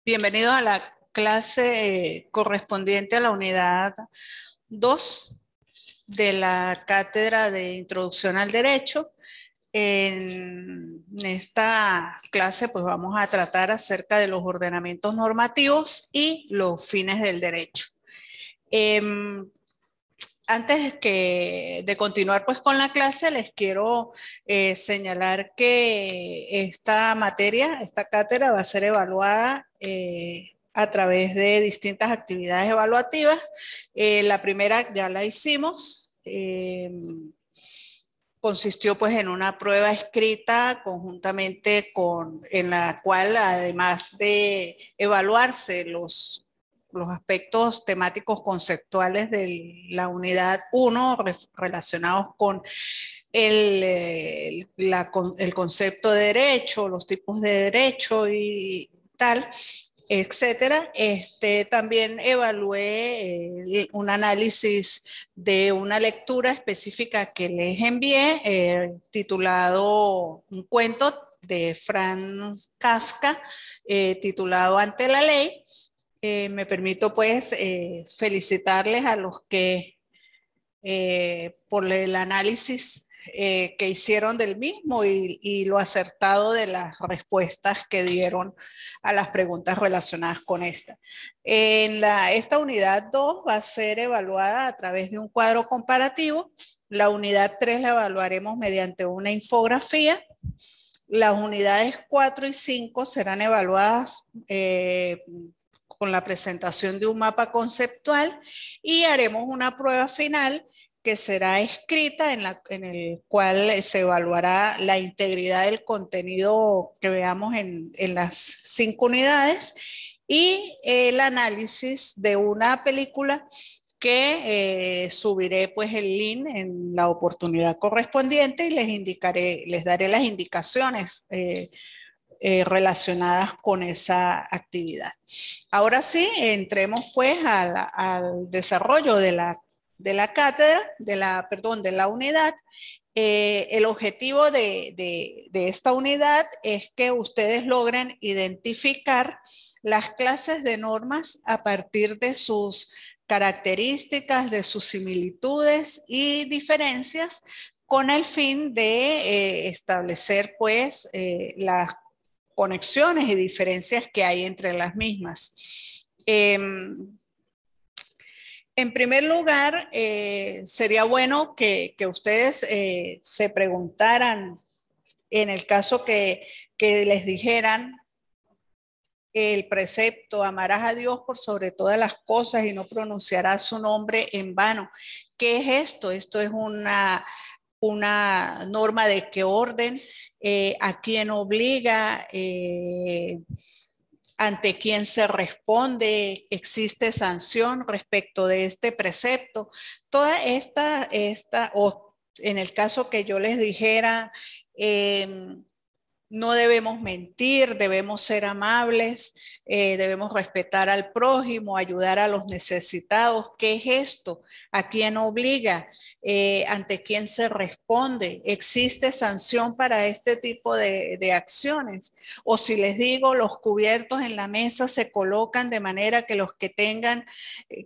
Bienvenidos a la clase correspondiente a la unidad 2 de la Cátedra de Introducción al Derecho. En esta clase pues vamos a tratar acerca de los ordenamientos normativos y los fines del derecho. Antes de continuar pues con la clase, les quiero señalar que esta materia, esta cátedra va a ser evaluada a través de distintas actividades evaluativas. La primera ya la hicimos, consistió pues en una prueba escrita conjuntamente en la cual, además de evaluarse los aspectos temáticos conceptuales de la unidad 1 relacionados con el concepto de derecho, los tipos de derecho y tal, etcétera. También evalué un análisis de una lectura específica que les envié, titulado un cuento de Franz Kafka, titulado Ante la Ley. Me permito pues felicitarles a los que por el análisis que hicieron del mismo y lo acertado de las respuestas que dieron a las preguntas relacionadas con esta. Esta unidad 2 va a ser evaluada a través de un cuadro comparativo. La unidad 3 la evaluaremos mediante una infografía. Las unidades 4 y 5 serán evaluadas con la presentación de un mapa conceptual y haremos una prueba final que será escrita en el cual se evaluará la integridad del contenido que veamos en las 5 unidades y el análisis de una película que subiré pues el link en la oportunidad correspondiente y les daré las indicaciones relacionadas con esa actividad. Ahora sí, entremos pues al desarrollo de la cátedra, de la unidad. El objetivo de esta unidad es que ustedes logren identificar las clases de normas a partir de sus características, de sus similitudes y diferencias, con el fin de establecer pues las conexiones y diferencias que hay entre las mismas. En primer lugar, sería bueno que ustedes se preguntaran, en el caso que les dijeran el precepto, amarás a Dios por sobre todas las cosas y no pronunciarás su nombre en vano. ¿Qué es esto? Esto es una norma de qué orden, a quién obliga, ante quién se responde, existe sanción respecto de este precepto. Toda o en el caso que yo les dijera, no debemos mentir, debemos ser amables, debemos respetar al prójimo, ayudar a los necesitados. ¿Qué es esto? ¿A quién obliga? ¿Ante quién se responde? ¿Existe sanción para este tipo de acciones? O si les digo, los cubiertos en la mesa se colocan de manera que los que tengan,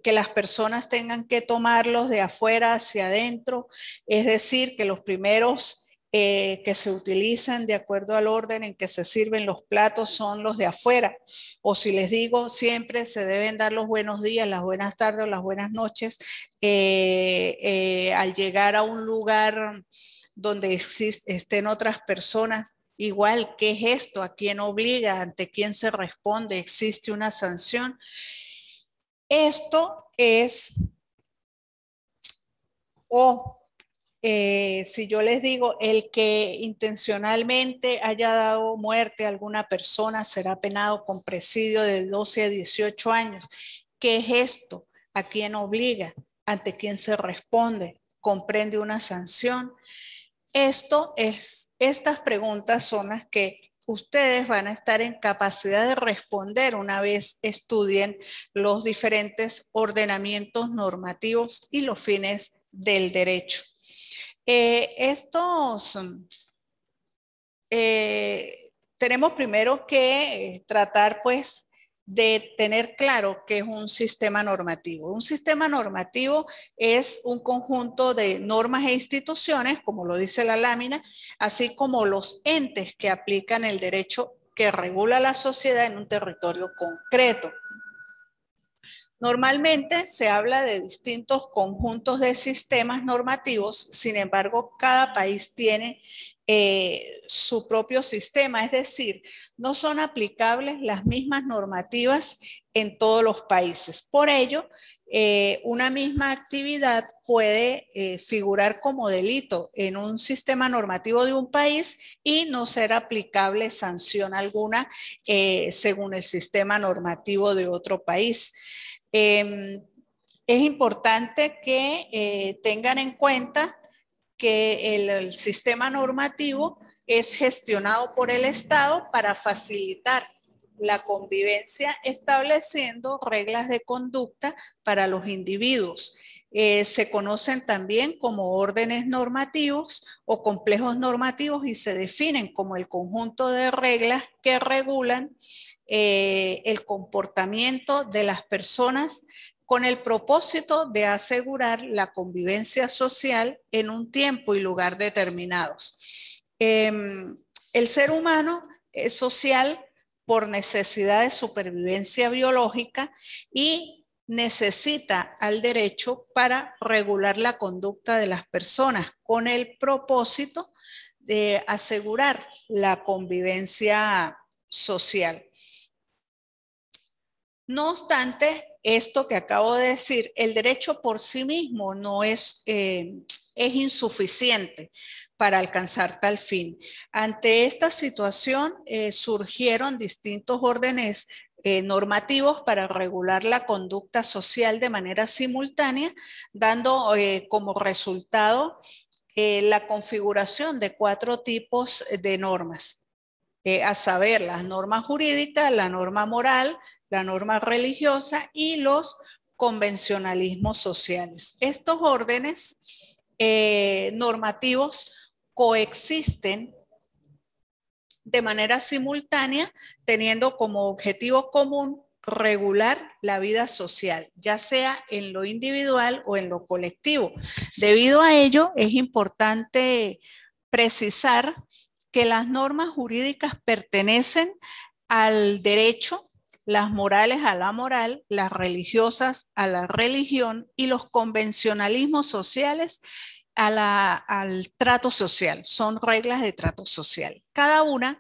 que las personas tengan que tomarlos de afuera hacia adentro, es decir, que los primeros que se utilizan de acuerdo al orden en que se sirven los platos son los de afuera. O si les digo, siempre se deben dar los buenos días, las buenas tardes o las buenas noches al llegar a un lugar donde estén otras personas. Igual, ¿qué es esto? ¿A quién obliga? ¿Ante quién se responde? ¿Existe una sanción? Esto es si yo les digo, el que intencionalmente haya dado muerte a alguna persona será penado con presidio de 12 a 18 años. ¿Qué es esto? ¿A quién obliga? ¿Ante quién se responde? ¿Comprende una sanción? Estas preguntas son las que ustedes van a estar en capacidad de responder una vez estudien los diferentes ordenamientos normativos y los fines del derecho. Tenemos primero que tratar, pues, de tener claro qué es un sistema normativo. Un sistema normativo es un conjunto de normas e instituciones, como lo dice la lámina, así como los entes que aplican el derecho que regula la sociedad en un territorio concreto. Normalmente se habla de distintos conjuntos de sistemas normativos, sin embargo, cada país tiene su propio sistema, es decir, no son aplicables las mismas normativas en todos los países. Por ello, una misma actividad puede figurar como delito en un sistema normativo de un país y no ser aplicable sanción alguna según el sistema normativo de otro país. Es importante que tengan en cuenta que el sistema normativo es gestionado por el Estado para facilitar la convivencia, estableciendo reglas de conducta para los individuos. Se conocen también como órdenes normativos o complejos normativos y se definen como el conjunto de reglas que regulan el comportamiento de las personas con el propósito de asegurar la convivencia social en un tiempo y lugar determinados. El ser humano es social por necesidad de supervivencia biológica y necesita al derecho para regular la conducta de las personas con el propósito de asegurar la convivencia social. No obstante, esto que acabo de decir, el derecho por sí mismo no es insuficiente para alcanzar tal fin. Ante esta situación surgieron distintos órdenes normativos para regular la conducta social de manera simultánea, dando como resultado la configuración de 4 tipos de normas. A saber, las normas jurídicas, la norma moral, la norma religiosa y los convencionalismos sociales. Estos órdenes normativos coexisten de manera simultánea, teniendo como objetivo común regular la vida social, ya sea en lo individual o en lo colectivo. Debido a ello, es importante precisar que las normas jurídicas pertenecen al derecho, las morales a la moral, las religiosas a la religión y los convencionalismos sociales al trato social. Son reglas de trato social. Cada una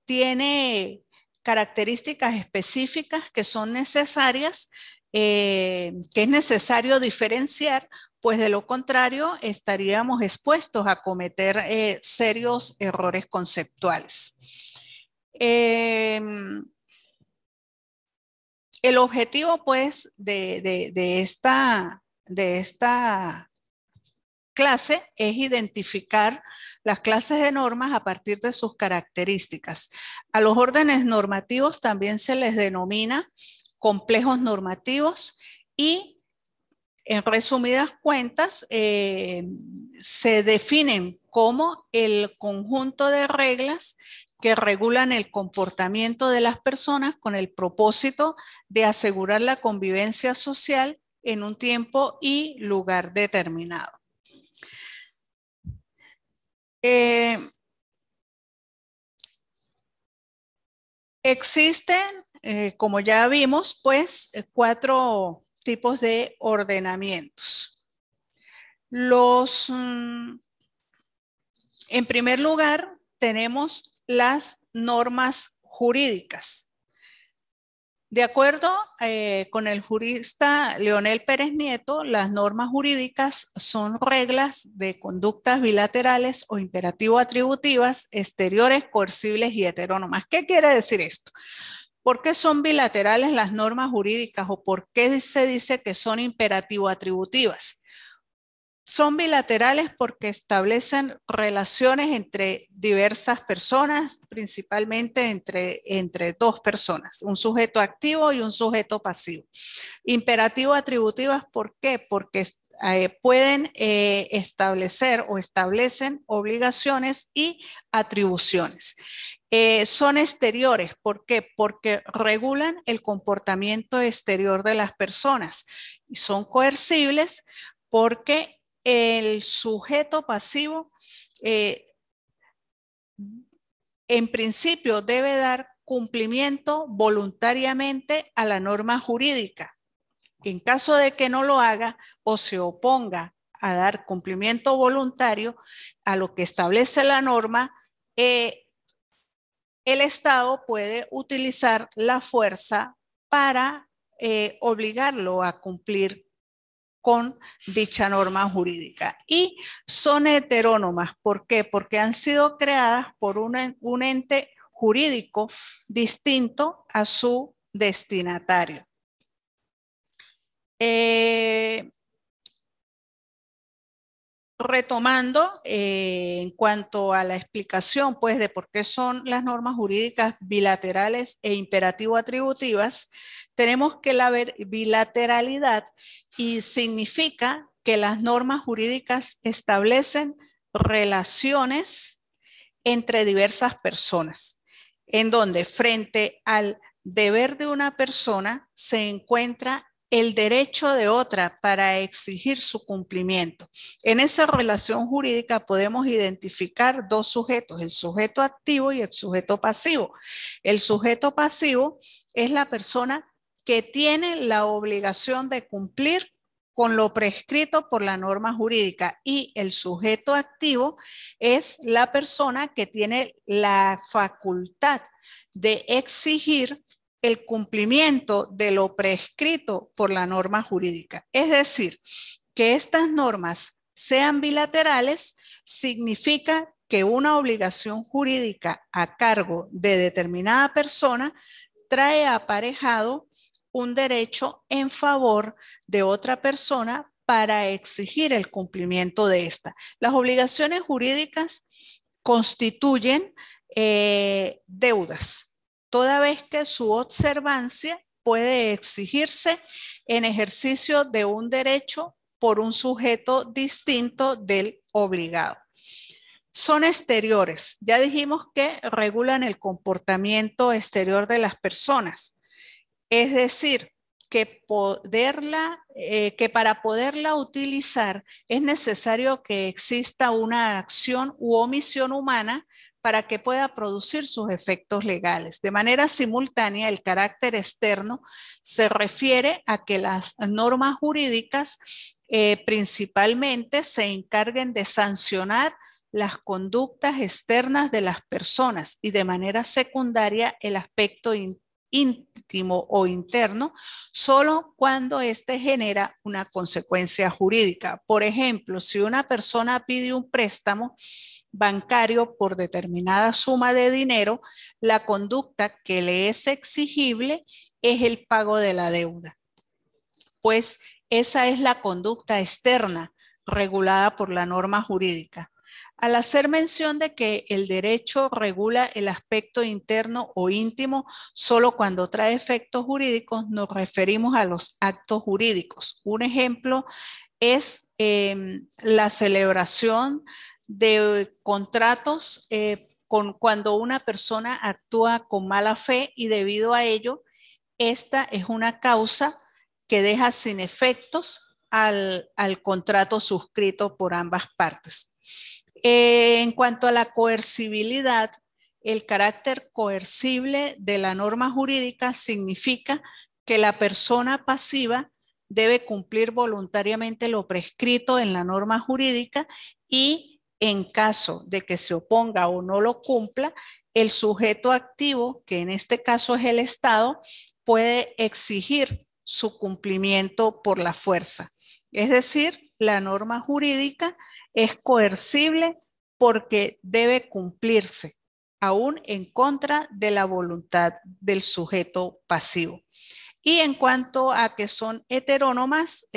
tiene características específicas que son necesarias, que es necesario diferenciar, pues de lo contrario estaríamos expuestos a cometer serios errores conceptuales. El objetivo, pues, de esta clase es identificar las clases de normas a partir de sus características. A los órdenes normativos también se les denomina complejos normativos y, en resumidas cuentas, se definen como el conjunto de reglas que regulan el comportamiento de las personas con el propósito de asegurar la convivencia social en un tiempo y lugar determinado. Existen, como ya vimos, pues 4 tipos de ordenamientos. En primer lugar, tenemos las normas jurídicas. De acuerdo con el jurista Leonel Pérez Nieto, las normas jurídicas son reglas de conductas bilaterales o imperativo-atributivas, exteriores, coercibles y heterónomas. ¿Qué quiere decir esto? ¿Por qué son bilaterales las normas jurídicas o por qué se dice que son imperativo-atributivas? Son bilaterales porque establecen relaciones entre diversas personas, principalmente entre dos personas, un sujeto activo y un sujeto pasivo. Imperativo atributivas, ¿por qué? Porque pueden establecer o establecen obligaciones y atribuciones. Son exteriores, ¿por qué? Porque regulan el comportamiento exterior de las personas. Y son coercibles porque el sujeto pasivo en principio debe dar cumplimiento voluntariamente a la norma jurídica. En caso de que no lo haga o se oponga a dar cumplimiento voluntario a lo que establece la norma, el Estado puede utilizar la fuerza para obligarlo a cumplir con dicha norma jurídica. Y son heterónomas. ¿Por qué? Porque han sido creadas por un ente jurídico distinto a su destinatario. Retomando en cuanto a la explicación pues, de por qué son las normas jurídicas bilaterales e imperativo-atributivas, tenemos que la bilateralidad y significa que las normas jurídicas establecen relaciones entre diversas personas, en donde frente al deber de una persona se encuentra el derecho de otra para exigir su cumplimiento. En esa relación jurídica podemos identificar dos sujetos, el sujeto activo y el sujeto pasivo. El sujeto pasivo es la persona que tiene la obligación de cumplir con lo prescrito por la norma jurídica, y el sujeto activo es la persona que tiene la facultad de exigir el cumplimiento de lo prescrito por la norma jurídica. Es decir, que estas normas sean bilaterales significa que una obligación jurídica a cargo de determinada persona trae aparejado un derecho en favor de otra persona para exigir el cumplimiento de esta. Las obligaciones jurídicas constituyen deudas, toda vez que su observancia puede exigirse en ejercicio de un derecho por un sujeto distinto del obligado. Son exteriores. Ya dijimos que regulan el comportamiento exterior de las personas. Es decir, que para poderla utilizar es necesario que exista una acción u omisión humana para que pueda producir sus efectos legales. De manera simultánea, el carácter externo se refiere a que las normas jurídicas principalmente se encarguen de sancionar las conductas externas de las personas y de manera secundaria el aspecto íntimo o interno, solo cuando éste genera una consecuencia jurídica. Por ejemplo, si una persona pide un préstamo bancario por determinada suma de dinero, la conducta que le es exigible es el pago de la deuda, pues esa es la conducta externa regulada por la norma jurídica. Al hacer mención de que el derecho regula el aspecto interno o íntimo solo cuando trae efectos jurídicos, nos referimos a los actos jurídicos. Un ejemplo es la celebración de contratos cuando una persona actúa con mala fe y debido a ello, esta es una causa que deja sin efectos al contrato suscrito por ambas partes. En cuanto a la coercibilidad, el carácter coercible de la norma jurídica significa que la persona pasiva debe cumplir voluntariamente lo prescrito en la norma jurídica y en caso de que se oponga o no lo cumpla, el sujeto activo, que en este caso es el Estado, puede exigir su cumplimiento por la fuerza. Es decir, la norma jurídica es coercible porque debe cumplirse, aún en contra de la voluntad del sujeto pasivo. Y en cuanto a que son heterónomas,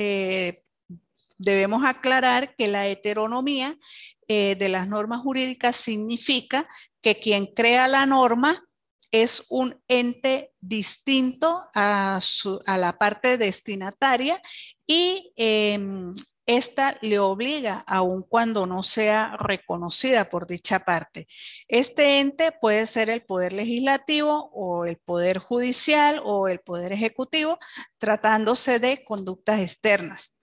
Debemos aclarar que la heteronomía de las normas jurídicas significa que quien crea la norma es un ente distinto a la parte destinataria y esta le obliga, aun cuando no sea reconocida por dicha parte. Este ente puede ser el Poder Legislativo o el Poder Judicial o el Poder Ejecutivo, tratándose de conductas externas.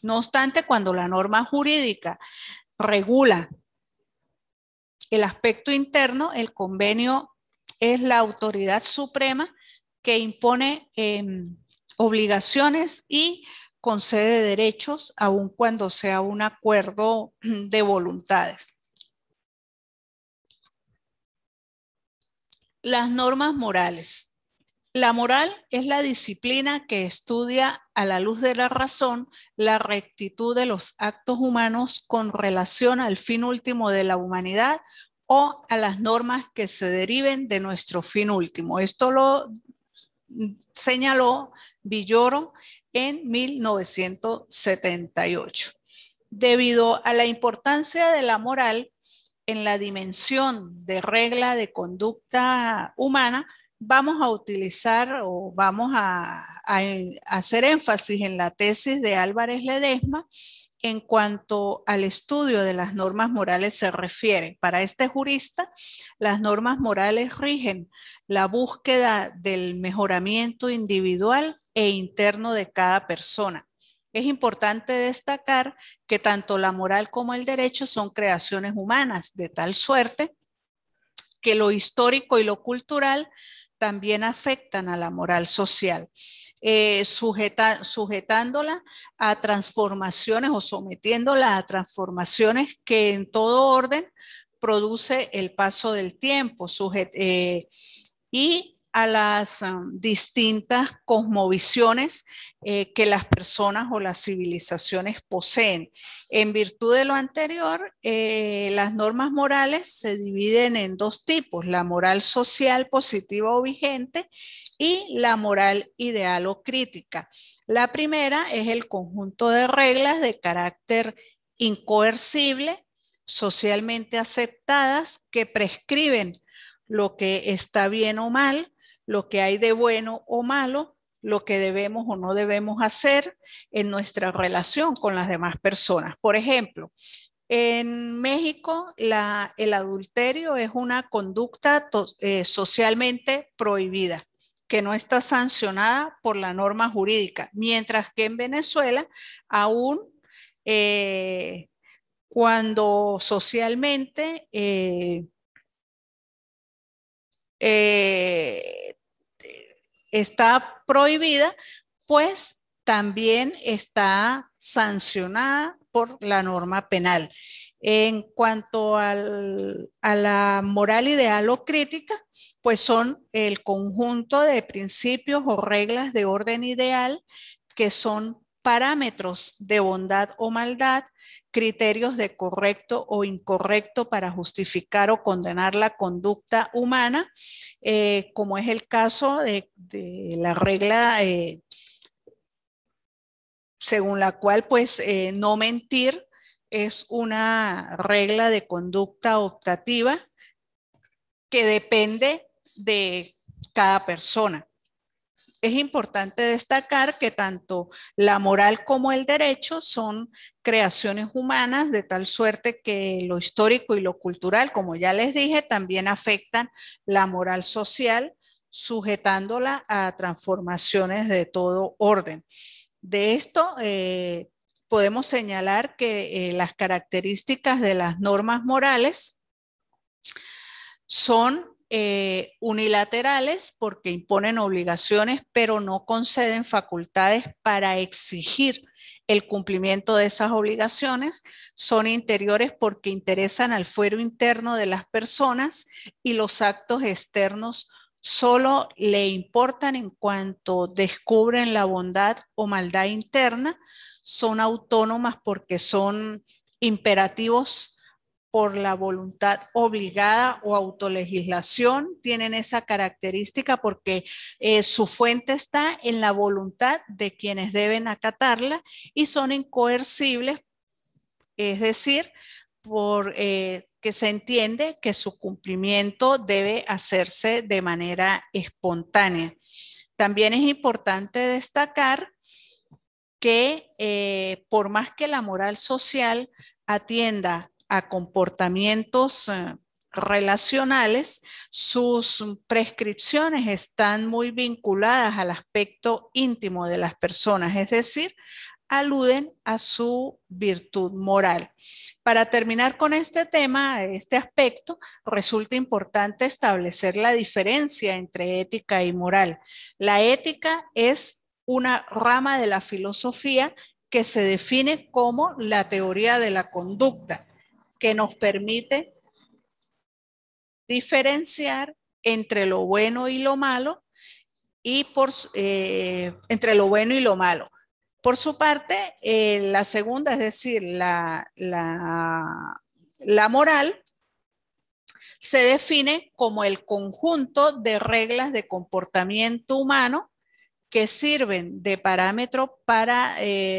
No obstante, cuando la norma jurídica regula el aspecto interno, el convenio es la autoridad suprema que impone obligaciones y concede derechos, aun cuando sea un acuerdo de voluntades. Las normas morales. La moral es la disciplina que estudia a la luz de la razón la rectitud de los actos humanos con relación al fin último de la humanidad o a las normas que se deriven de nuestro fin último. Esto lo señaló Villoro en 1978. Debido a la importancia de la moral en la dimensión de regla de conducta humana, vamos a utilizar o vamos a hacer énfasis en la tesis de Álvarez Ledesma en cuanto al estudio de las normas morales se refiere. Para este jurista, las normas morales rigen la búsqueda del mejoramiento individual e interno de cada persona. Es importante destacar que tanto la moral como el derecho son creaciones humanas, de tal suerte que lo histórico y lo cultural también afectan a la moral social, sujetándola a transformaciones o sometiéndola a transformaciones que en todo orden produce el paso del tiempo y a las distintas cosmovisiones que las personas o las civilizaciones poseen. En virtud de lo anterior, las normas morales se dividen en dos tipos: la moral social positiva o vigente y la moral ideal o crítica. La primera es el conjunto de reglas de carácter incoercible, socialmente aceptadas, que prescriben lo que está bien o mal, lo que hay de bueno o malo, lo que debemos o no debemos hacer en nuestra relación con las demás personas. Por ejemplo, en México el adulterio es una conducta socialmente prohibida, que no está sancionada por la norma jurídica, mientras que en Venezuela aún cuando socialmente está prohibida, pues también está sancionada por la norma penal. En cuanto a la moral ideal o crítica, pues son el conjunto de principios o reglas de orden ideal que son parámetros de bondad o maldad, criterios de correcto o incorrecto para justificar o condenar la conducta humana, como es el caso de la regla según la cual pues no mentir es una regla de conducta optativa que depende de cada persona. Es importante destacar que tanto la moral como el derecho son creaciones humanas, de tal suerte que lo histórico y lo cultural, como ya les dije, también afectan la moral social, sujetándola a transformaciones de todo orden. De esto podemos señalar que las características de las normas morales son unilaterales porque imponen obligaciones, pero no conceden facultades para exigir el cumplimiento de esas obligaciones. Son interiores porque interesan al fuero interno de las personas y los actos externos solo le importan en cuanto descubren la bondad o maldad interna. Son autónomas porque son imperativos por la voluntad obligada o autolegislación, tienen esa característica porque su fuente está en la voluntad de quienes deben acatarla y son incoercibles, es decir, por que se entiende que su cumplimiento debe hacerse de manera espontánea. También es importante destacar que por más que la moral social atienda a comportamientos relacionales, sus prescripciones están muy vinculadas al aspecto íntimo de las personas, es decir, aluden a su virtud moral. Para terminar con este tema, este aspecto, resulta importante establecer la diferencia entre ética y moral. La ética es una rama de la filosofía que se define como la teoría de la conducta, que nos permite diferenciar entre lo bueno y lo malo y entre lo bueno y lo malo. Por su parte, la segunda, es decir, la moral, se define como el conjunto de reglas de comportamiento humano que sirven de parámetro para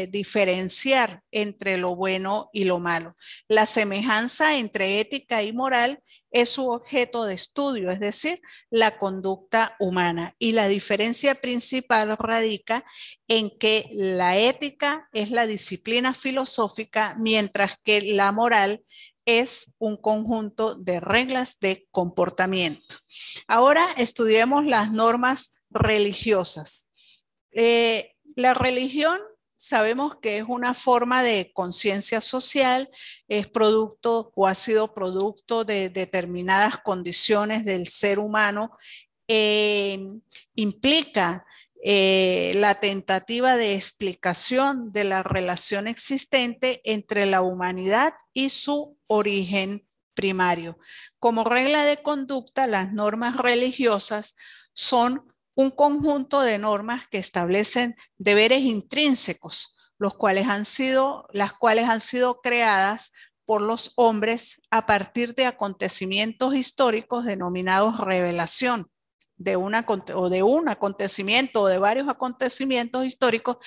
diferenciar entre lo bueno y lo malo. La semejanza entre ética y moral es su objeto de estudio, es decir, la conducta humana. Y la diferencia principal radica en que la ética es la disciplina filosófica, mientras que la moral es un conjunto de reglas de comportamiento. Ahora estudiemos las normas religiosas. La religión sabemos que es una forma de conciencia social, es producto o ha sido producto de determinadas condiciones del ser humano, implica la tentativa de explicación de la relación existente entre la humanidad y su origen primario. Como regla de conducta, las normas religiosas son un conjunto de normas que establecen deberes intrínsecos, las cuales han sido creadas por los hombres a partir de acontecimientos históricos denominados revelación, de un acontecimiento o de varios acontecimientos históricos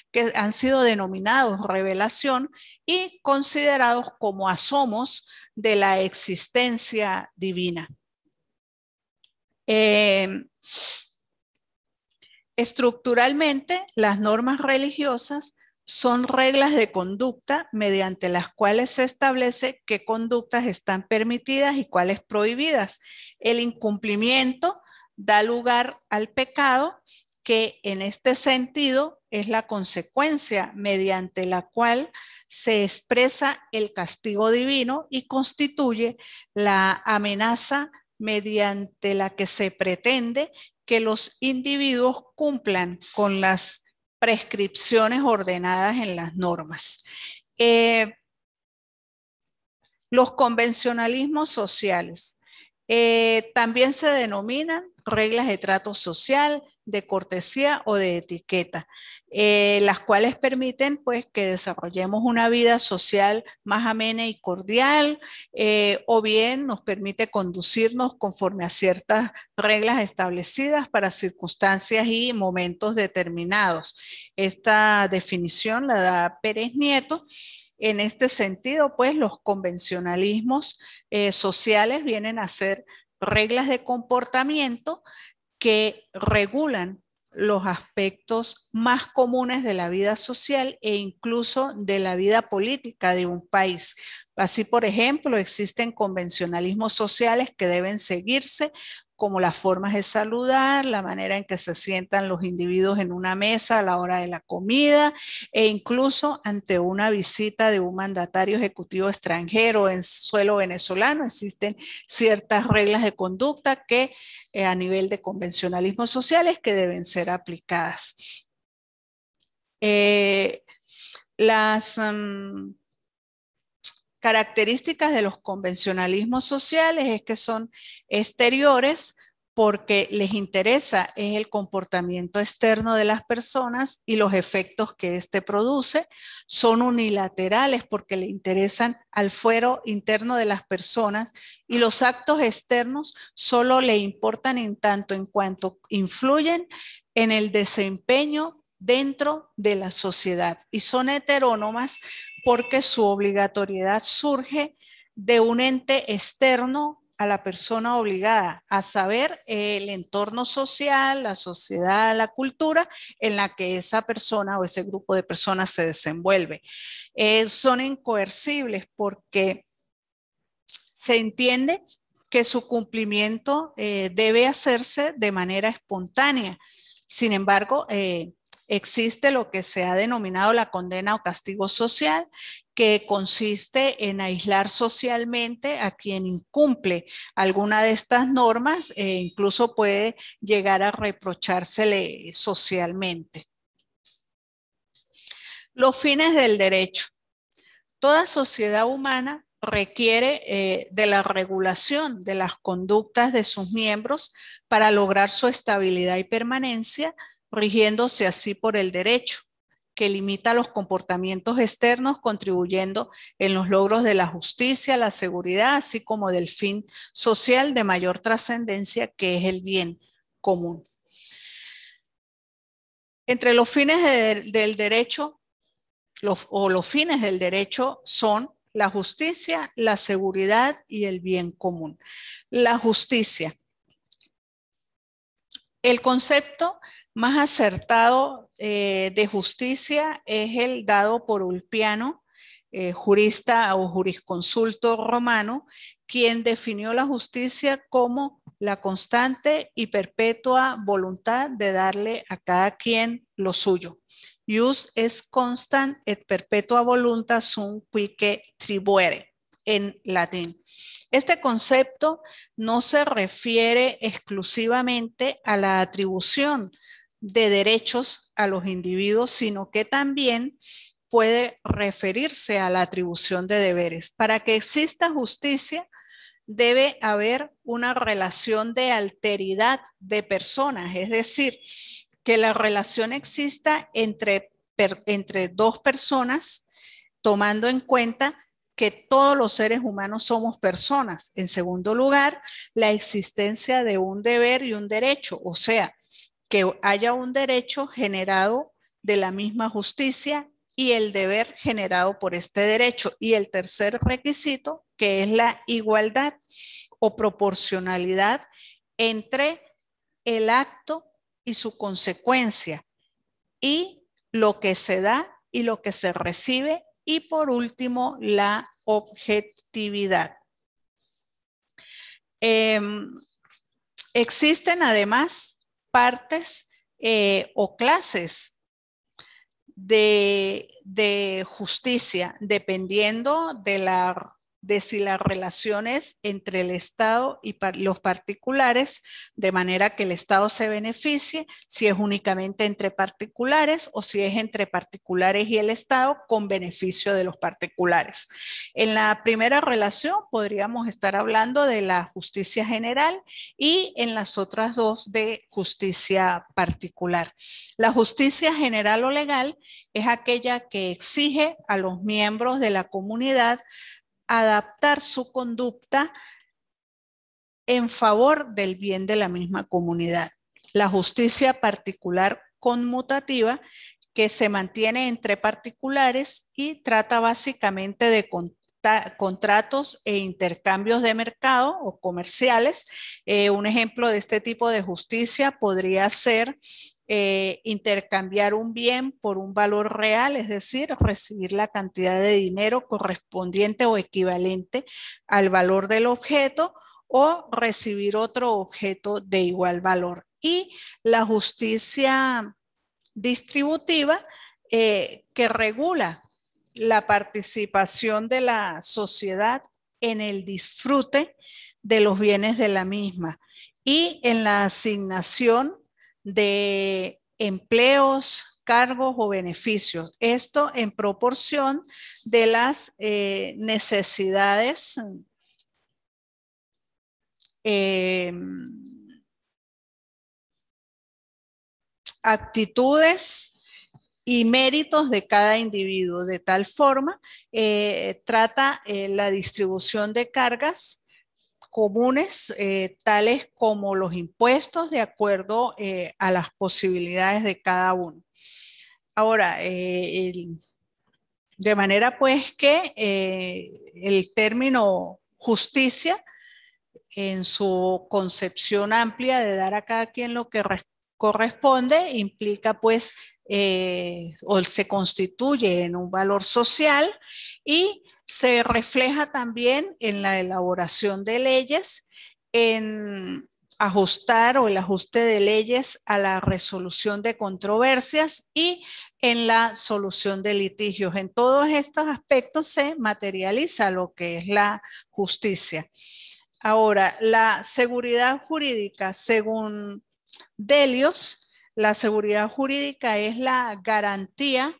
que han sido denominados revelación y considerados como asomos de la existencia divina. Estructuralmente, las normas religiosas son reglas de conducta mediante las cuales se establece qué conductas están permitidas y cuáles prohibidas. El incumplimiento da lugar al pecado, que en este sentido es la consecuencia mediante la cual se expresa el castigo divino y constituye la amenaza mediante la que se pretende que los individuos cumplan con las prescripciones ordenadas en las normas. Los convencionalismos sociales también se denominan reglas de trato social, de cortesía o de etiqueta, las cuales permiten pues que desarrollemos una vida social más amena y cordial, o bien nos permite conducirnos conforme a ciertas reglas establecidas para circunstancias y momentos determinados. Esta definición la da Pérez Nieto. En este sentido, pues los convencionalismos sociales vienen a ser reglas de comportamiento que regulan los aspectos más comunes de la vida social e incluso de la vida política de un país. Así, por ejemplo, existen convencionalismos sociales que deben seguirse, como las formas de saludar, la manera en que se sientan los individuos en una mesa a la hora de la comida, e incluso ante una visita de un mandatario ejecutivo extranjero en suelo venezolano, existen ciertas reglas de conducta que a nivel de convencionalismos sociales que deben ser aplicadas. Las características de los convencionalismos sociales es que son exteriores, porque les interesa es el comportamiento externo de las personas y los efectos que éste produce. Son unilaterales porque le interesan al fuero interno de las personas y los actos externos solo le importan en tanto en cuanto influyen en el desempeño dentro de la sociedad y son heterónomas porque su obligatoriedad surge de un ente externo a la persona obligada, a saber el entorno social, la sociedad, la cultura en la que esa persona o ese grupo de personas se desenvuelve. Son incoercibles porque se entiende que su cumplimiento debe hacerse de manera espontánea. Sin embargo, existe lo que se ha denominado la condena o castigo social, que consiste en aislar socialmente a quien incumple alguna de estas normas e incluso puede llegar a reprochársele socialmente. Los fines del derecho. Toda sociedad humana requiere de la regulación de las conductas de sus miembros para lograr su estabilidad y permanencia, rigiéndose así por el derecho, que limita los comportamientos externos, contribuyendo en los logros de la justicia, la seguridad, así como del fin social de mayor trascendencia, que es el bien común. Entre los fines del derecho, los fines del derecho son la justicia, la seguridad y el bien común. La justicia. El concepto más acertado de justicia es el dado por Ulpiano, jurista o jurisconsulto romano, quien definió la justicia como la constante y perpetua voluntad de darle a cada quien lo suyo. Ius est constant et perpetua voluntas sum quique tribuere, en latín. Este concepto no se refiere exclusivamente a la atribución de derechos a los individuos, sino que también puede referirse a la atribución de deberes. Para que exista justicia, debe haber una relación de alteridad de personas, es decir, que la relación exista entre dos personas, tomando en cuenta que todos los seres humanos somos personas. En segundo lugar, la existencia de un deber y un derecho, o sea, que haya un derecho generado de la misma justicia y el deber generado por este derecho. Y el tercer requisito, que es la igualdad o proporcionalidad entre el acto y su consecuencia, y lo que se da y lo que se recibe, y por último, la objetividad. Existen además partes o clases de justicia, dependiendo de si las relaciones entre el Estado y los particulares, de manera que el Estado se beneficie, si es únicamente entre particulares o si es entre particulares y el Estado con beneficio de los particulares. En la primera relación podríamos estar hablando de la justicia general y en las otras dos de justicia particular. La justicia general o legal es aquella que exige a los miembros de la comunidad adaptar su conducta en favor del bien de la misma comunidad. La justicia particular conmutativa, que se mantiene entre particulares y trata básicamente de contratos e intercambios de mercado o comerciales. Un ejemplo de este tipo de justicia podría ser intercambiar un bien por un valor real, es decir, recibir la cantidad de dinero correspondiente o equivalente al valor del objeto o recibir otro objeto de igual valor. Y la justicia distributiva que regula la participación de la sociedad en el disfrute de los bienes de la misma y en la asignación de empleos, cargos o beneficios. Esto en proporción de las necesidades actitudes y méritos de cada individuo. De tal forma, trata la distribución de cargas comunes, tales como los impuestos, de acuerdo a las posibilidades de cada uno. Ahora, de manera pues que el término justicia, en su concepción amplia de dar a cada quien lo que corresponde, implica pues o se constituye en un valor social y se refleja también en la elaboración de leyes, en ajustar o el ajuste de leyes a la resolución de controversias y en la solución de litigios. En todos estos aspectos se materializa lo que es la justicia. Ahora, la seguridad jurídica, según Delius, la seguridad jurídica es la garantía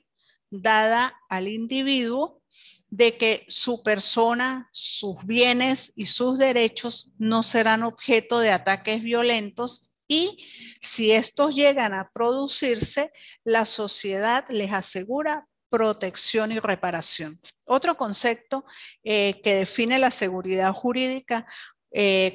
dada al individuo de que su persona, sus bienes y sus derechos no serán objeto de ataques violentos y si estos llegan a producirse, la sociedad les asegura protección y reparación. Otro concepto que define la seguridad jurídica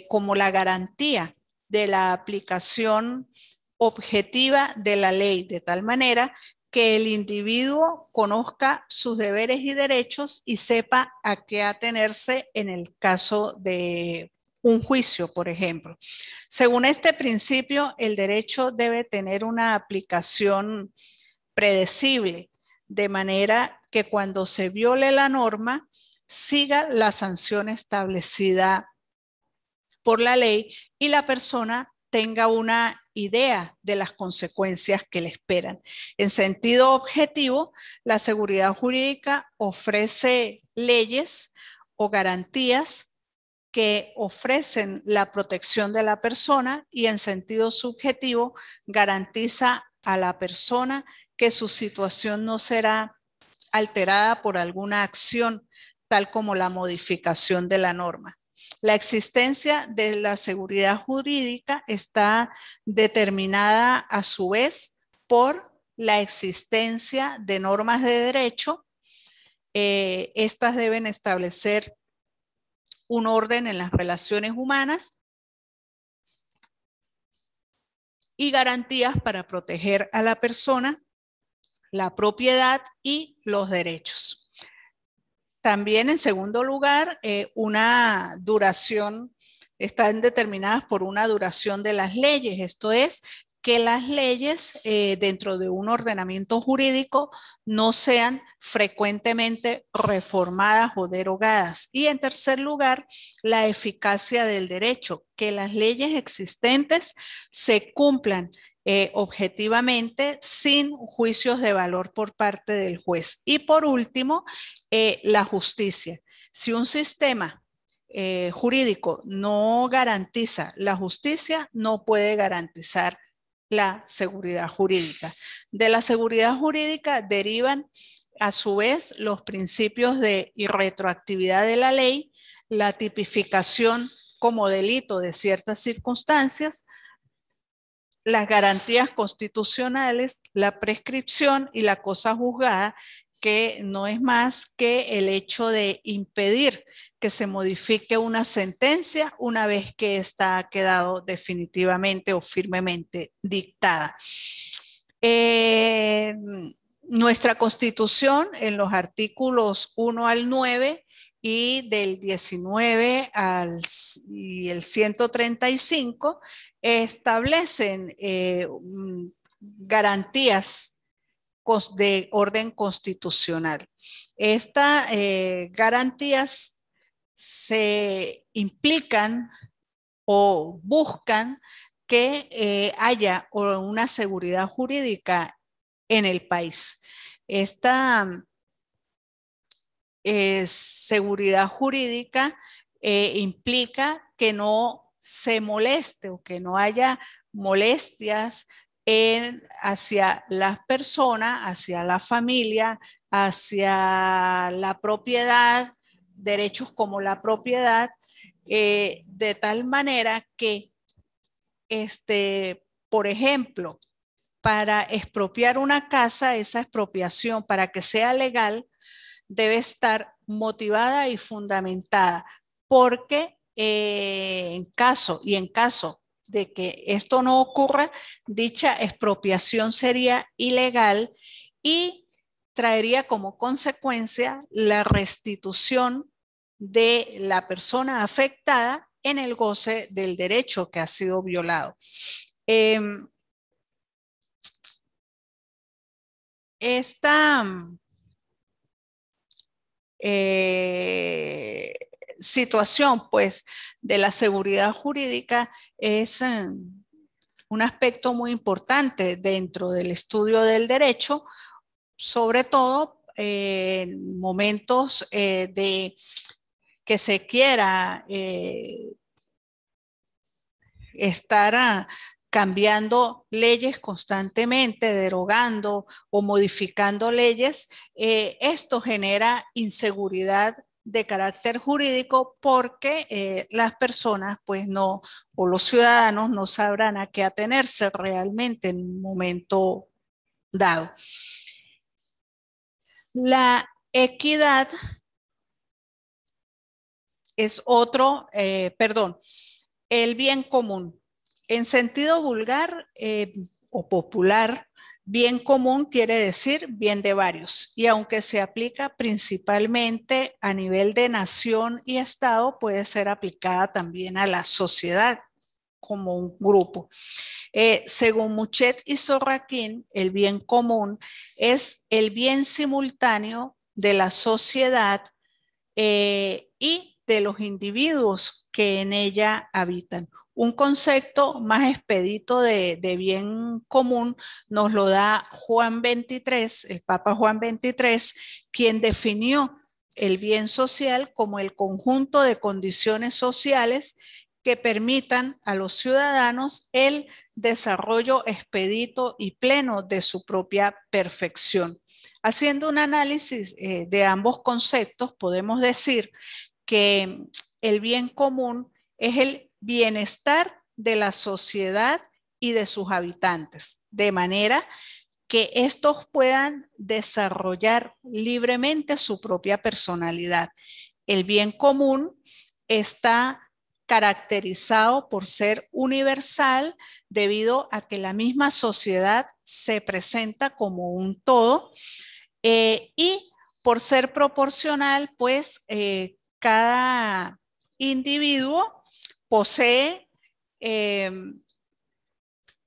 como la garantía de la aplicación objetiva de la ley, de tal manera que el individuo conozca sus deberes y derechos y sepa a qué atenerse en el caso de un juicio, por ejemplo. Según este principio, el derecho debe tener una aplicación predecible, de manera que cuando se viole la norma, siga la sanción establecida por la ley y la persona tenga una idea de las consecuencias que le esperan. En sentido objetivo, la seguridad jurídica ofrece leyes o garantías que ofrecen la protección de la persona y en sentido subjetivo garantiza a la persona que su situación no será alterada por alguna acción, tal como la modificación de la norma. La existencia de la seguridad jurídica está determinada a su vez por la existencia de normas de derecho. Estas deben establecer un orden en las relaciones humanas y garantías para proteger a la persona, la propiedad y los derechos. También, en segundo lugar, una duración, están determinadas por una duración de las leyes, esto es, que las leyes dentro de un ordenamiento jurídico no sean frecuentemente reformadas o derogadas. Y en tercer lugar, la eficacia del derecho, que las leyes existentes se cumplan objetivamente sin juicios de valor por parte del juez. Y por último, la justicia. Si un sistema jurídico no garantiza la justicia, no puede garantizar la seguridad jurídica. De la seguridad jurídica derivan a su vez los principios de irretroactividad de la ley, la tipificación como delito de ciertas circunstancias, las garantías constitucionales, la prescripción y la cosa juzgada, que no es más que el hecho de impedir que se modifique una sentencia una vez que esta ha quedado definitivamente o firmemente dictada. Nuestra Constitución, en los artículos 1 al 9 y del 19 y el 135, establecen garantías de orden constitucional. Estas garantías se implican o buscan que haya una seguridad jurídica en el país. Esta seguridad jurídica implica que no se moleste o que no haya molestias hacia las personas, hacia la familia, hacia la propiedad, derechos como la propiedad, de tal manera que, por ejemplo, para expropiar una casa, esa expropiación, para que sea legal, debe estar motivada y fundamentada, porque en caso de que esto no ocurra, dicha expropiación sería ilegal y traería como consecuencia la restitución de la persona afectada en el goce del derecho que ha sido violado. Esta situación, pues, de la seguridad jurídica es un aspecto muy importante dentro del estudio del derecho, sobre todo en momentos de que se quiera estar cambiando leyes constantemente, derogando o modificando leyes. Esto genera inseguridad de carácter jurídico porque las personas, pues no, o los ciudadanos no sabrán a qué atenerse realmente en un momento dado. La equidad es otro, el bien común. En sentido vulgar o popular, bien común quiere decir bien de varios, y aunque se aplica principalmente a nivel de nación y estado, puede ser aplicada también a la sociedad como un grupo. Según Muchet y Sorraquín, el bien común es el bien simultáneo de la sociedad y de los individuos que en ella habitan. Un concepto más expedito de bien común nos lo da Juan XXIII, el Papa Juan XXIII, quien definió el bien social como el conjunto de condiciones sociales que permitan a los ciudadanos el desarrollo expedito y pleno de su propia perfección. Haciendo un análisis de ambos conceptos, podemos decir que el bien común es el bienestar de la sociedad y de sus habitantes, de manera que estos puedan desarrollar libremente su propia personalidad. El bien común está caracterizado por ser universal debido a que la misma sociedad se presenta como un todo y por ser proporcional, pues cada individuo posee en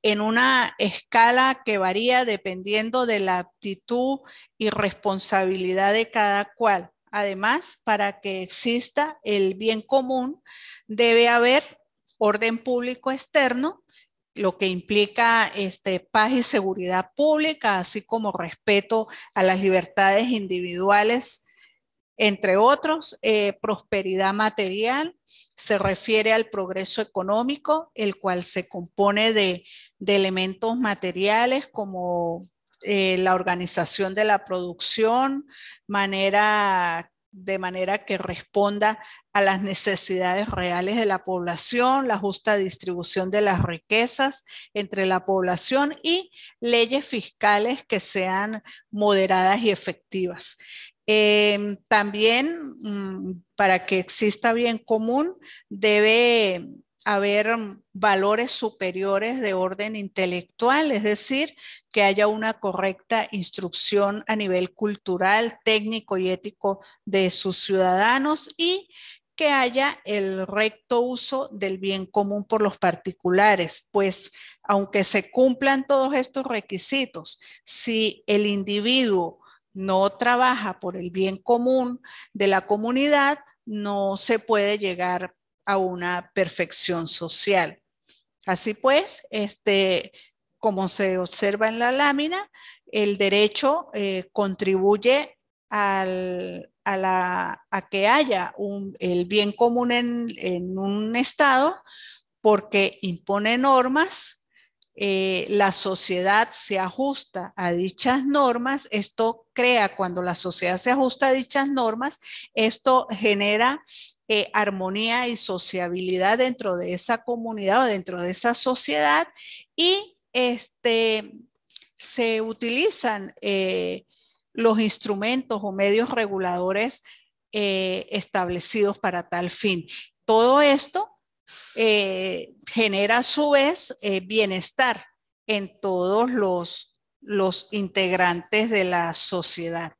una escala que varía dependiendo de la aptitud y responsabilidad de cada cual. Además, para que exista el bien común, debe haber orden público externo, lo que implica paz y seguridad pública, así como respeto a las libertades individuales, entre otros, prosperidad material, se refiere al progreso económico, el cual se compone de elementos materiales como la organización de la producción, de manera que responda a las necesidades reales de la población, la justa distribución de las riquezas entre la población y leyes fiscales que sean moderadas y efectivas. También para que exista bien común debe haber valores superiores de orden intelectual, es decir, que haya una correcta instrucción a nivel cultural, técnico y ético de sus ciudadanos y que haya el recto uso del bien común por los particulares, pues aunque se cumplan todos estos requisitos, si el individuo no trabaja por el bien común de la comunidad, no se puede llegar a una perfección social. Así pues, como se observa en la lámina, el derecho contribuye a que haya el bien común en un estado porque impone normas, la sociedad se ajusta a dichas normas, esto crea, cuando la sociedad se ajusta a dichas normas, esto genera armonía y sociabilidad dentro de esa comunidad o dentro de esa sociedad y se utilizan los instrumentos o medios reguladores establecidos para tal fin. Todo esto genera a su vez bienestar en todos los integrantes de la sociedad.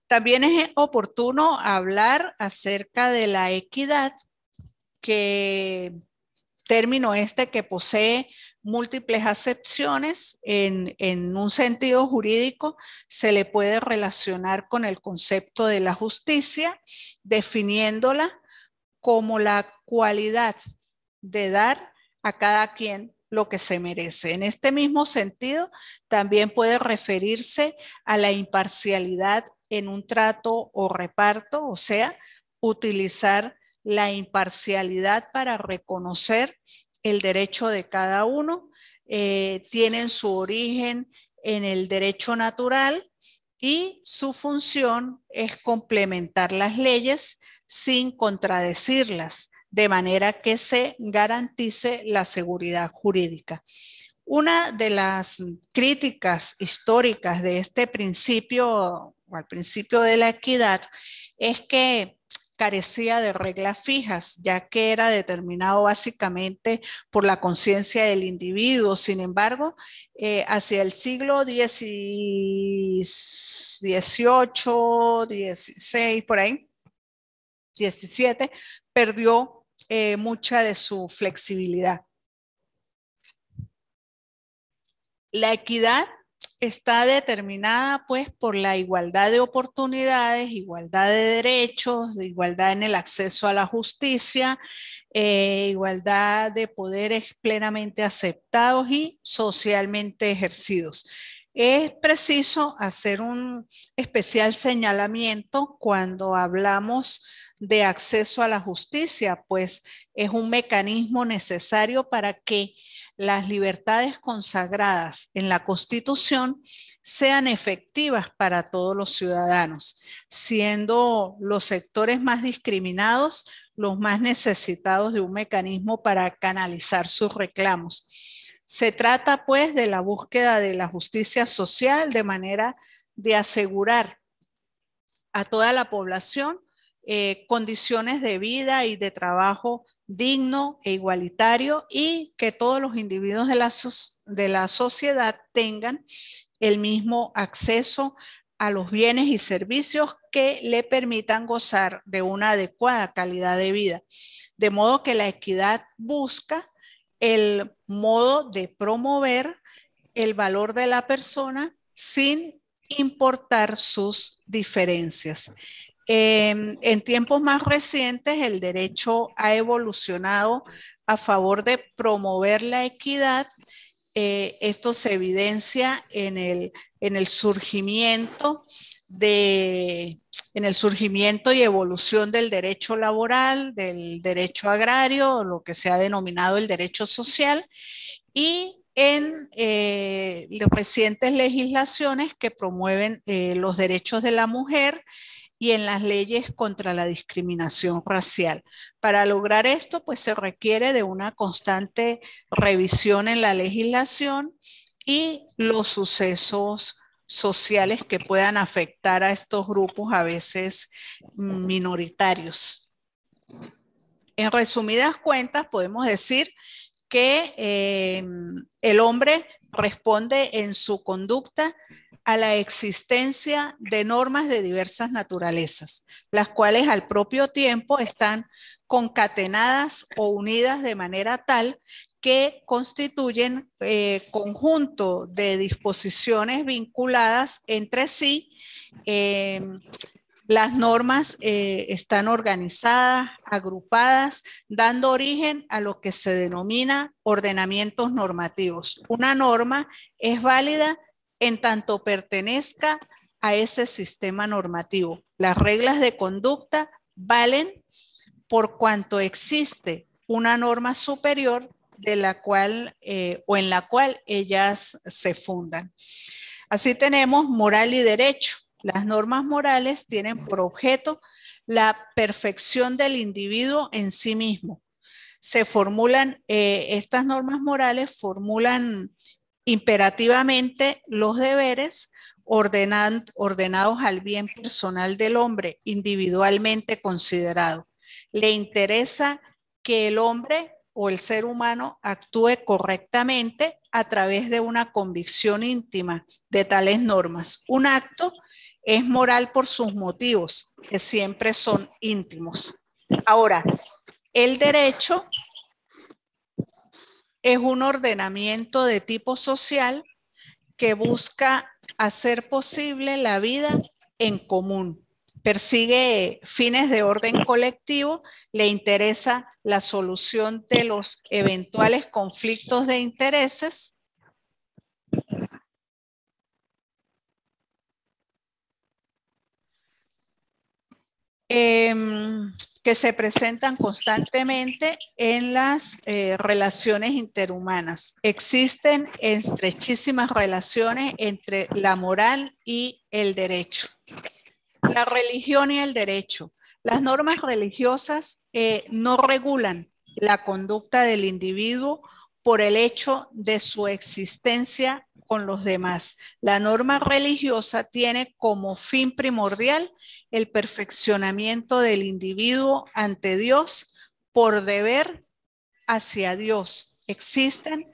También es oportuno hablar acerca de la equidad, que término este que posee múltiples acepciones. En un sentido jurídico se le puede relacionar con el concepto de la justicia, definiéndola como la cualidad de dar a cada quien lo que se merece. En este mismo sentido, también puede referirse a la imparcialidad en un trato o reparto, o sea, utilizar la imparcialidad para reconocer el derecho de cada uno. Tienen su origen en el derecho natural y su función es complementar las leyes sin contradecirlas, de manera que se garantice la seguridad jurídica. Una de las críticas históricas de este principio, o al principio de la equidad, es que carecía de reglas fijas, ya que era determinado básicamente por la conciencia del individuo. Sin embargo, hacia el siglo XVIII, XVI, por ahí, 17, perdió mucha de su flexibilidad. La equidad está determinada pues por la igualdad de oportunidades, igualdad de derechos, de igualdad en el acceso a la justicia, igualdad de poderes plenamente aceptados y socialmente ejercidos. Es preciso hacer un especial señalamiento cuando hablamos de acceso a la justicia, pues es un mecanismo necesario para que las libertades consagradas en la Constitución sean efectivas para todos los ciudadanos, siendo los sectores más discriminados los más necesitados de un mecanismo para canalizar sus reclamos. Se trata pues de la búsqueda de la justicia social de manera de asegurar a toda la población condiciones de vida y de trabajo digno e igualitario, y que todos los individuos de la sociedad tengan el mismo acceso a los bienes y servicios que le permitan gozar de una adecuada calidad de vida. De modo que la equidad busca el modo de promover el valor de la persona sin importar sus diferencias. En tiempos más recientes, el derecho ha evolucionado a favor de promover la equidad. Esto se evidencia en el surgimiento y evolución del derecho laboral, del derecho agrario, lo que se ha denominado el derecho social, y en las recientes legislaciones que promueven los derechos de la mujer y en las leyes contra la discriminación racial. Para lograr esto, pues se requiere de una constante revisión en la legislación y los sucesos sociales que puedan afectar a estos grupos a veces minoritarios. En resumidas cuentas, podemos decir que el hombre responde en su conducta a la existencia de normas de diversas naturalezas, las cuales al propio tiempo están concatenadas o unidas de manera tal que constituyen conjunto de disposiciones vinculadas entre sí. Las normas están organizadas, agrupadas, dando origen a lo que se denomina ordenamientos normativos. Una norma es válida en tanto pertenezca a ese sistema normativo. Las reglas de conducta valen por cuanto existe una norma superior de la cual o en la cual ellas se fundan. Así tenemos moral y derecho. Las normas morales tienen por objeto la perfección del individuo en sí mismo. Se formulan, estas normas morales formulan imperativamente los deberes ordenados al bien personal del hombre, individualmente considerado. Le interesa que el hombre o el ser humano actúe correctamente a través de una convicción íntima de tales normas. Un acto es moral por sus motivos, que siempre son íntimos. Ahora, el derecho es un ordenamiento de tipo social que busca hacer posible la vida en común. Persigue fines de orden colectivo, le interesa la solución de los eventuales conflictos de intereses. Que se presentan constantemente en las relaciones interhumanas. Existen estrechísimas relaciones entre la moral y el derecho. La religión y el derecho. Las normas religiosas no regulan la conducta del individuo por el hecho de su existencia con los demás. La norma religiosa tiene como fin primordial el perfeccionamiento del individuo ante Dios por deber hacia Dios. Existen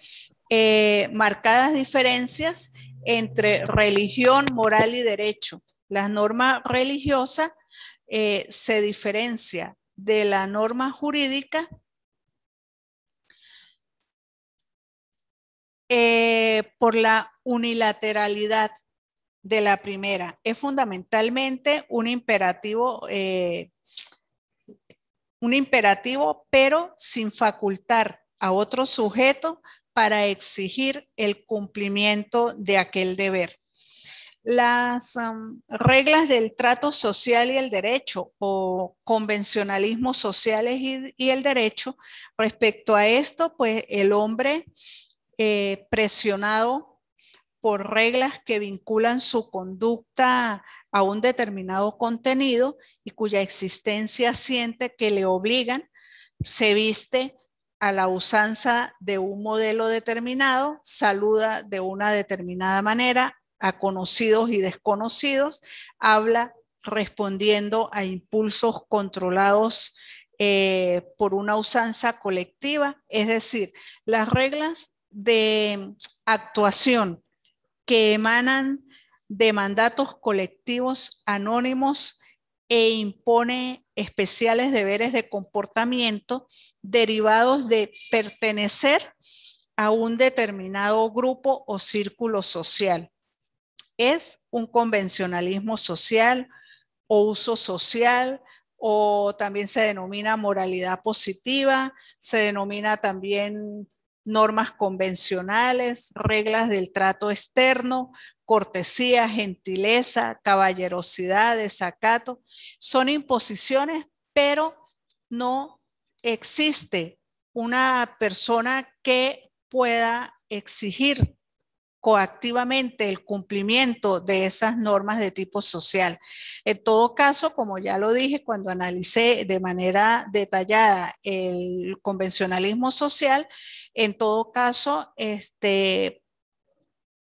marcadas diferencias entre religión, moral y derecho. La norma religiosa se diferencia de la norma jurídica por la unilateralidad de la primera. Es fundamentalmente un imperativo, pero sin facultar a otro sujeto para exigir el cumplimiento de aquel deber. Las reglas del trato social y el derecho, o convencionalismos sociales y el derecho, respecto a esto, pues el hombre presionado por reglas que vinculan su conducta a un determinado contenido y cuya existencia siente que le obligan, se viste a la usanza de un modelo determinado, saluda de una determinada manera a conocidos y desconocidos, habla respondiendo a impulsos controlados por una usanza colectiva, es decir, las reglas de actuación que emanan de mandatos colectivos anónimos e impone especiales deberes de comportamiento derivados de pertenecer a un determinado grupo o círculo social. Es un convencionalismo social o uso social, o también se denomina moralidad positiva, se denomina también normas convencionales, reglas del trato externo, cortesía, gentileza, caballerosidad, desacato. Son imposiciones, pero no existe una persona que pueda exigir coactivamente el cumplimiento de esas normas de tipo social. En todo caso, como ya lo dije cuando analicé de manera detallada el convencionalismo social, en todo caso,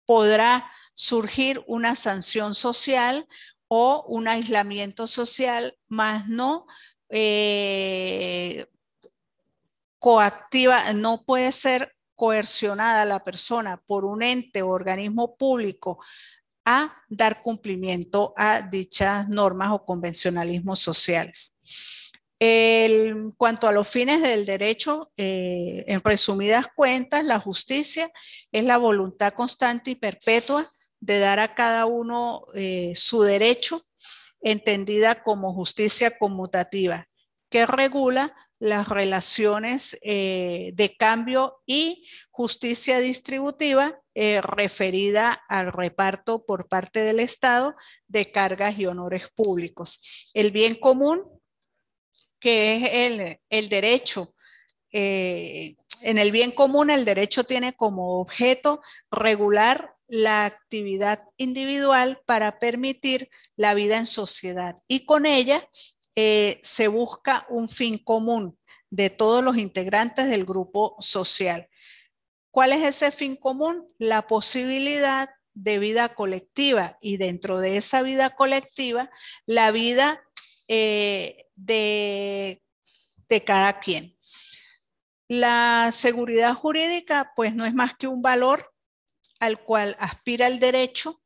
podrá surgir una sanción social o un aislamiento social, más no coactiva, no puede ser coercionada la persona por un ente o organismo público a dar cumplimiento a dichas normas o convencionalismos sociales. En cuanto a los fines del derecho, en resumidas cuentas, la justicia es la voluntad constante y perpetua de dar a cada uno su derecho, entendida como justicia conmutativa, que regula las relaciones de cambio, y justicia distributiva referida al reparto por parte del Estado de cargas y honores públicos. El bien común, que es el derecho. En el bien común, el derecho tiene como objeto regular la actividad individual para permitir la vida en sociedad, y con ella se busca un fin común de todos los integrantes del grupo social. ¿Cuál es ese fin común? La posibilidad de vida colectiva, y dentro de esa vida colectiva, la vida de cada quien. La seguridad jurídica, pues, no es más que un valor al cual aspira el derecho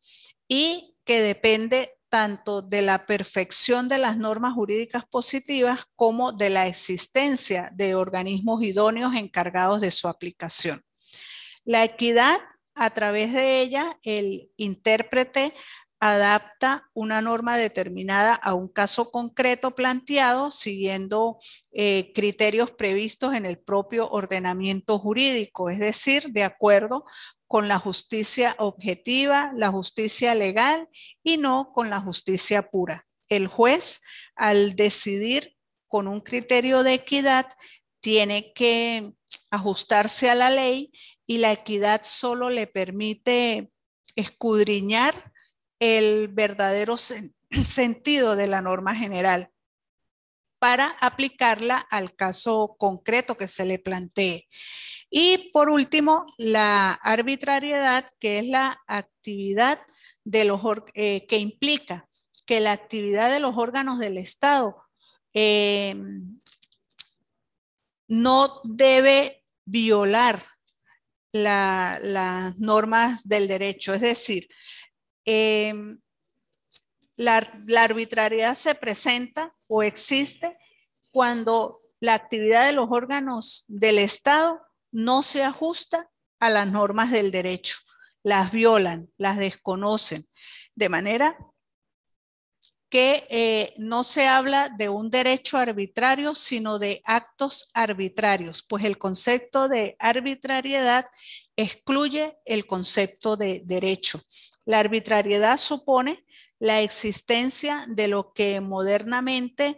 y que depende tanto de la perfección de las normas jurídicas positivas como de la existencia de organismos idóneos encargados de su aplicación. La equidad, a través de ella, el intérprete adapta una norma determinada a un caso concreto planteado siguiendo criterios previstos en el propio ordenamiento jurídico, es decir, de acuerdo con la justicia objetiva, la justicia legal y no con la justicia pura. El juez, al decidir con un criterio de equidad, tiene que ajustarse a la ley, y la equidad solo le permite escudriñar el verdadero sentido de la norma general para aplicarla al caso concreto que se le plantee. Y por último, la arbitrariedad, que es la actividad de los que implica que la actividad de los órganos del Estado no debe violar las normas del derecho. Es decir, la arbitrariedad se presenta o existe cuando la actividad de los órganos del Estado no se ajusta a las normas del derecho, las violan, las desconocen, de manera que no se habla de un derecho arbitrario, sino de actos arbitrarios, pues el concepto de arbitrariedad excluye el concepto de derecho. La arbitrariedad supone la existencia de lo que modernamente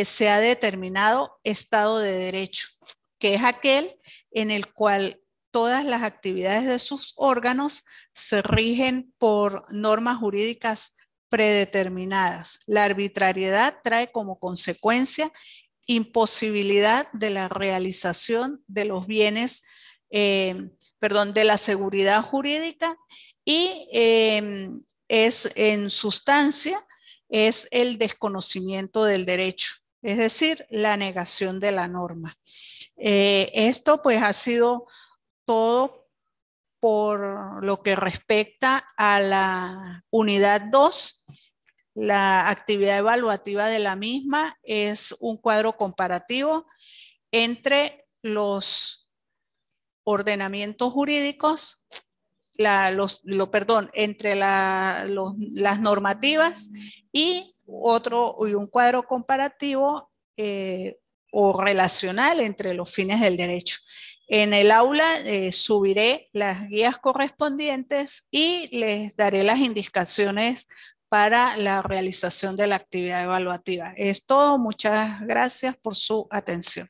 se ha determinado Estado de Derecho, que es aquel en el cual todas las actividades de sus órganos se rigen por normas jurídicas predeterminadas. La arbitrariedad trae como consecuencia imposibilidad de la realización de los bienes, de la seguridad jurídica, y es en sustancia es el desconocimiento del derecho, es decir, la negación de la norma. Esto pues ha sido todo por lo que respecta a la unidad 2. La actividad evaluativa de la misma es un cuadro comparativo entre los ordenamientos jurídicos, entre las normativas, y un cuadro comparativo o relacional entre los fines del derecho. En el aula subiré las guías correspondientes y les daré las indicaciones para la realización de la actividad evaluativa. Es todo. Muchas gracias por su atención.